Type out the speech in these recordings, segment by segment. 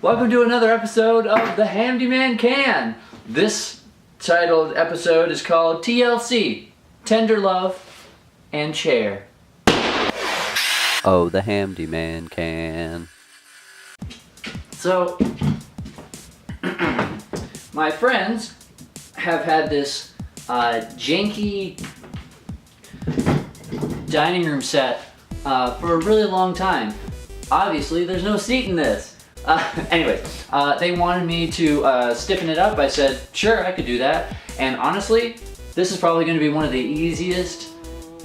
Welcome to another episode of The Handyman Can. This titled episode is called TLC, Tender Love and Chair. Oh, the Handyman can. So, my friends have had this janky dining room set for a really long time. Obviously, there's no seat in this. Anyway, they wanted me to stiffen it up. I said, sure, I could do that. And honestly, this is probably going to be one of the easiest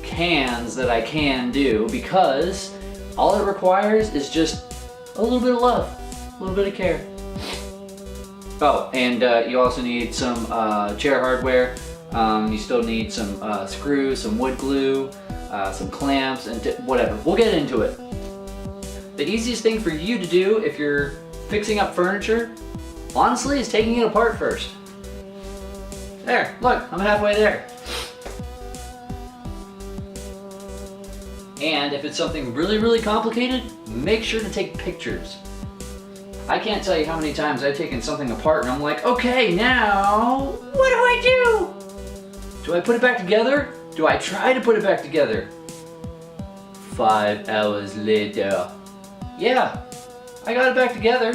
cans that I can do because all it requires is just a little bit of love, a little bit of care. Oh, and you also need some chair hardware. You still need some screws, some wood glue, some clamps, and whatever. We'll get into it. The easiest thing for you to do if you're fixing up furniture, honestly, is taking it apart first. There, look, I'm halfway there. And if it's something really, really complicated, make sure to take pictures. I can't tell you how many times I've taken something apart and I'm like, okay, now, what do I do? Do I put it back together? Do I try to put it back together? 5 hours later. Yeah, I got it back together.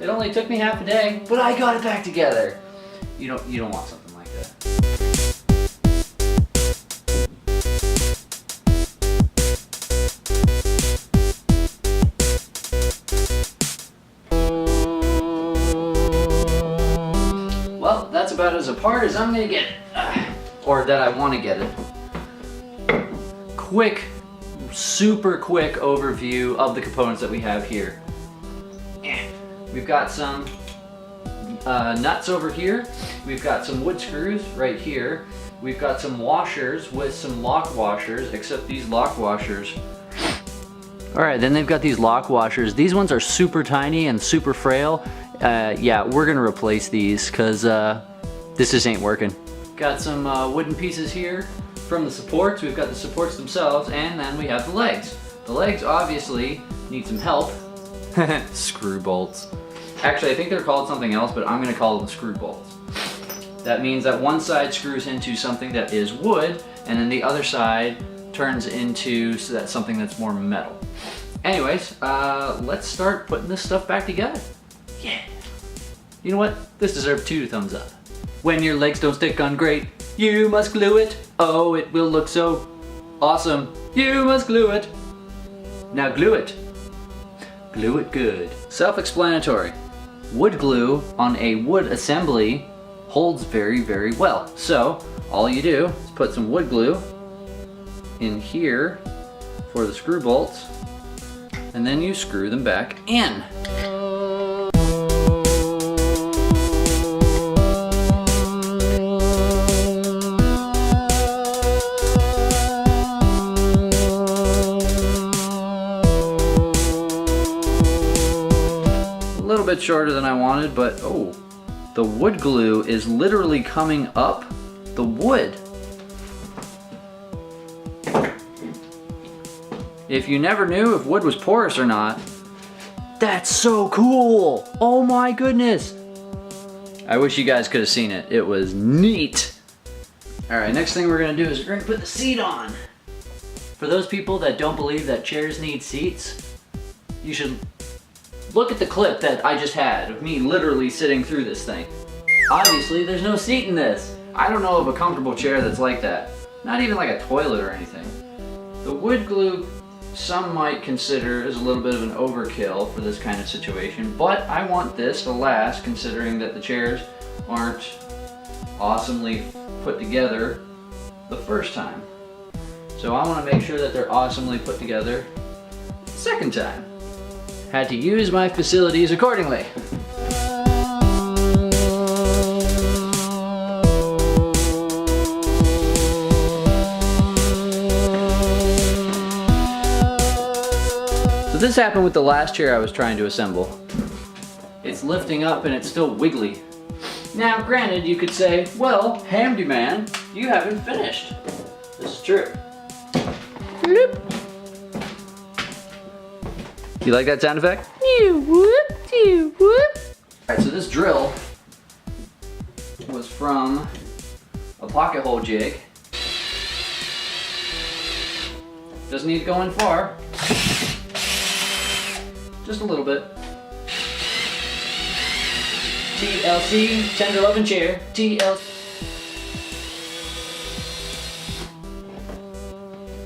It only took me half a day, but I got it back together. You don't want something like that. Well, that's about as apart as I'm gonna get it. Or that I want to get it. Quick, super quick overview of the components that we have here. We've got some nuts over here. We've got some wood screws right here. We've got some washers with some lock washers, except these lock washers. Alright, then they've got these lock washers. These ones are super tiny and super frail. Yeah, we're gonna replace these because this just ain't working. Got some wooden pieces here from the supports. We've got the supports themselves, and then we have the legs. The legs obviously need some help. Screw bolts. Actually, I think they're called something else, but I'm gonna call them screw bolts. That means that one side screws into something that is wood, and then the other side turns into something that's more metal. Anyways, let's start putting this stuff back together. Yeah. You know what? This deserves 2 thumbs up. When your legs don't stick on grate, you must glue it. Oh, it will look so awesome. You must glue it. Now glue it. Glue it good. Self-explanatory. Wood glue on a wood assembly holds very, very well. So all you do is put some wood glue in here for the screw bolts, and then you screw them back in. A little bit shorter than I wanted, but oh, the wood glue is literally coming up the wood. If you never knew if wood was porous or not, that's so cool. Oh my goodness. I wish you guys could have seen it. It was neat. All right, next thing we're gonna do is we're gonna put the seat on. For those people that don't believe that chairs need seats, you should look at the clip that I just had of me literally sitting through this thing. Obviously, there's no seat in this. I don't know of a comfortable chair that's like that. Not even like a toilet or anything. The wood glue, some might consider is a little bit of an overkill for this kind of situation, but I want this to last considering that the chairs aren't awesomely put together the first time. So I want to make sure that they're awesomely put together the second time. Had to use my facilities accordingly. So this happened with the last chair I was trying to assemble. It's lifting up and it's still wiggly. Now granted, you could say, well, Handyman, you haven't finished. This is true. Bloop. You like that sound effect? Alright, so this drill was from a pocket hole jig. Doesn't need to go in far. Just a little bit. TLC, tender loving chair. TLC.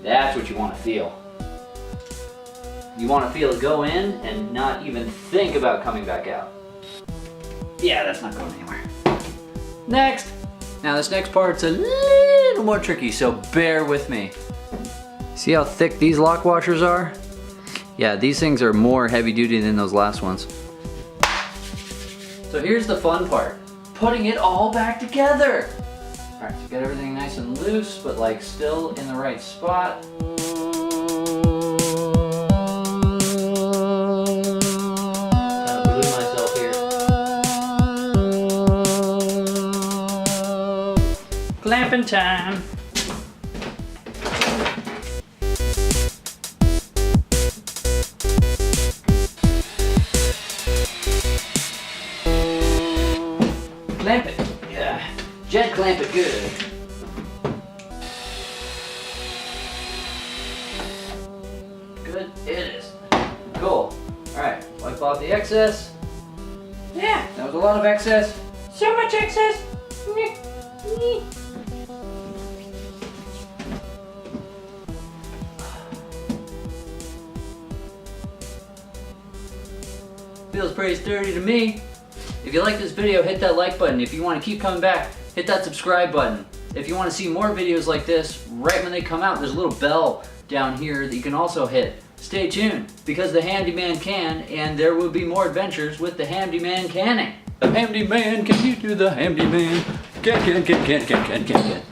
That's what you want to feel. You want to feel it go in and not even think about coming back out. Yeah, that's not going anywhere. Next. Now this next part's a little more tricky, so bear with me. See how thick these lock washers are? Yeah, these things are more heavy duty than those last ones. So here's the fun part. Putting it all back together. All right, so get everything nice and loose, but like still in the right spot. Kind of blew myself here. Clamping time. Clamp it. Yeah. Jet clamp it good. Good, it is. Cool. Alright, wipe off the excess. Yeah, that was a lot of excess. So much excess. Feels pretty sturdy to me. If you like this video, hit that like button. If you want to keep coming back, hit that subscribe button. If you want to see more videos like this, right when they come out, there's a little bell down here that you can also hit. Stay tuned, because the Handyman can, and there will be more adventures with the Handyman canning. The Handyman, can you do the Handyman? Can.